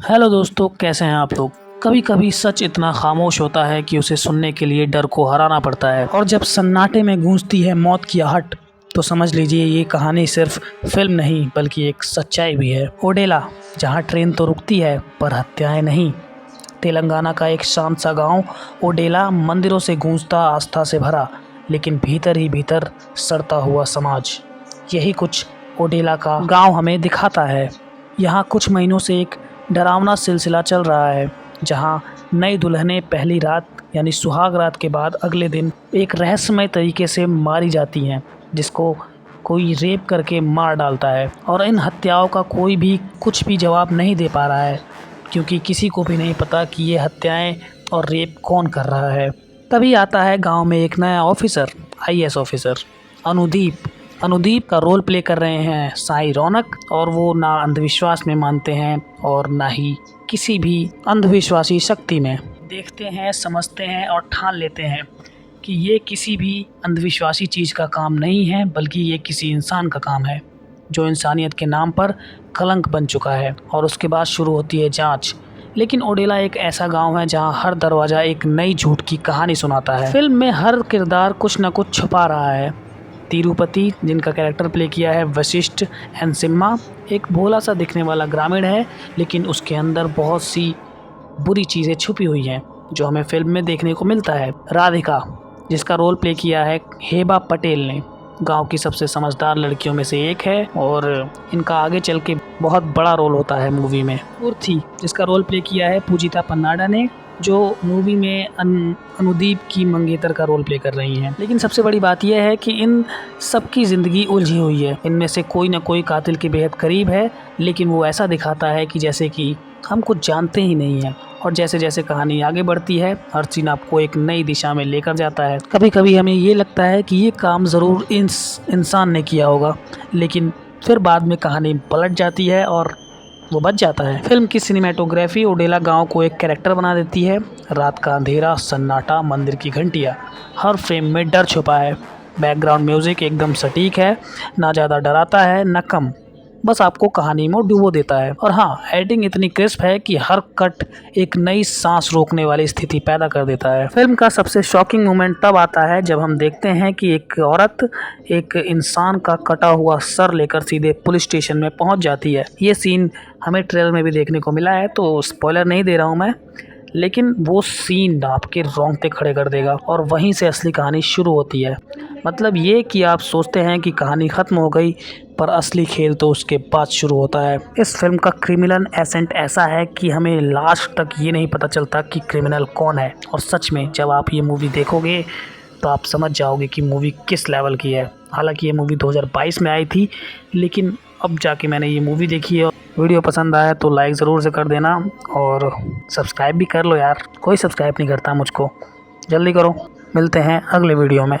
Hello दोस्तों, कैसे हैं आप लोग। कभी कभी सच इतना खामोश होता है कि उसे सुनने के लिए डर को हराना पड़ता है, और जब सन्नाटे में गूंजती है मौत की आहट तो समझ लीजिए ये कहानी सिर्फ फिल्म नहीं बल्कि एक सच्चाई भी है। ओडेला, जहां ट्रेन तो रुकती है पर हत्याएं नहीं। तेलंगाना का एक शांत सा गांव ओडेला, मंदिरों से गूंजता, आस्था से भरा, लेकिन भीतर ही भीतर सड़ता हुआ समाज। यही कुछ ओडेला का गांव हमें दिखाता है। यहाँ कुछ महीनों से एक डरावना सिलसिला चल रहा है, जहाँ नई दुल्हनें पहली रात यानी सुहाग रात के बाद अगले दिन एक रहस्यमय तरीके से मारी जाती हैं, जिसको कोई रेप करके मार डालता है। और इन हत्याओं का कोई भी कुछ भी जवाब नहीं दे पा रहा है, क्योंकि किसी को भी नहीं पता कि ये हत्याएं और रेप कौन कर रहा है। तभी आता है गांव में एक नया officer, IAS officer Anudeep. Anudeep का रोल प्ले कर रहे हैं साई रौनक, और वो ना अंधविश्वास में मानते हैं और ना ही किसी भी अंधविश्वासी शक्ति में। देखते हैं, समझते हैं और ठान लेते हैं कि ये किसी भी अंधविश्वासी चीज़ का काम नहीं है, बल्कि ये किसी इंसान का काम है जो इंसानियत के नाम पर कलंक बन चुका है। और उसके बाद शुरू होती है जांच। लेकिन ओडेला एक ऐसा गांव है जहां हर दरवाज़ा एक नई झूठ की कहानी सुनाता है। फिल्म में हर किरदार कुछ न कुछ छुपा रहा है। तिरुपति, जिनका कैरेक्टर प्ले किया है वशिष्ठ एन सिम्हा, एक भोला सा दिखने वाला ग्रामीण है, लेकिन उसके अंदर बहुत सी बुरी चीज़ें छुपी हुई हैं जो हमें फिल्म में देखने को मिलता है। राधिका, जिसका रोल प्ले किया है हेबा पटेल ने, गांव की सबसे समझदार लड़कियों में से एक है और इनका आगे चल के बहुत बड़ा रोल होता है मूवी में। पूर्थी, जिसका रोल प्ले किया है पूजिता पन्नाडा ने, जो मूवी में अनुदीप की मंगेतर का रोल प्ले कर रही हैं। लेकिन सबसे बड़ी बात यह है कि इन सबकी ज़िंदगी उलझी हुई है। इनमें से कोई ना कोई कातिल के बेहद करीब है, लेकिन वो ऐसा दिखाता है कि जैसे कि हम कुछ जानते ही नहीं हैं। और जैसे जैसे कहानी आगे बढ़ती है, हर सीन आपको एक नई दिशा में लेकर जाता है। कभी कभी हमें ये लगता है कि ये काम ज़रूर इंसान ने किया होगा, लेकिन फिर बाद में कहानी पलट जाती है और वो बच जाता है। फिल्म की सिनेमेटोग्राफी ओडेला गांव को एक कैरेक्टर बना देती है। रात का अंधेरा, सन्नाटा, मंदिर की घंटियाँ, हर फ्रेम में डर छुपा है। बैकग्राउंड म्यूजिक एकदम सटीक है, ना ज़्यादा डराता है ना कम, बस आपको कहानी में डुबो देता है। और हाँ, एडिटिंग इतनी क्रिस्प है कि हर कट एक नई सांस रोकने वाली स्थिति पैदा कर देता है। फिल्म का सबसे शॉकिंग मोमेंट तब आता है जब हम देखते हैं कि एक औरत एक इंसान का कटा हुआ सर लेकर सीधे पुलिस स्टेशन में पहुंच जाती है। ये सीन हमें ट्रेलर में भी देखने को मिला है, तो स्पॉइलर नहीं दे रहा हूँ मैं, लेकिन वो सीन आपके रोंगटे खड़े कर देगा। और वहीं से असली कहानी शुरू होती है। मतलब ये कि आप सोचते हैं कि कहानी ख़त्म हो गई, पर असली खेल तो उसके बाद शुरू होता है। इस फिल्म का क्रिमिनल एसेंट ऐसा है कि हमें लास्ट तक ये नहीं पता चलता कि क्रिमिनल कौन है। और सच में जब आप ये मूवी देखोगे तो आप समझ जाओगे कि मूवी किस लेवल की है। हालांकि ये मूवी 2022 में आई थी, लेकिन अब जाके मैंने ये मूवी देखी है। वीडियो पसंद आया तो लाइक ज़रूर से कर देना, और सब्सक्राइब भी कर लो यार, कोई सब्सक्राइब नहीं करता मुझको, जल्दी करो। मिलते हैं अगले वीडियो में।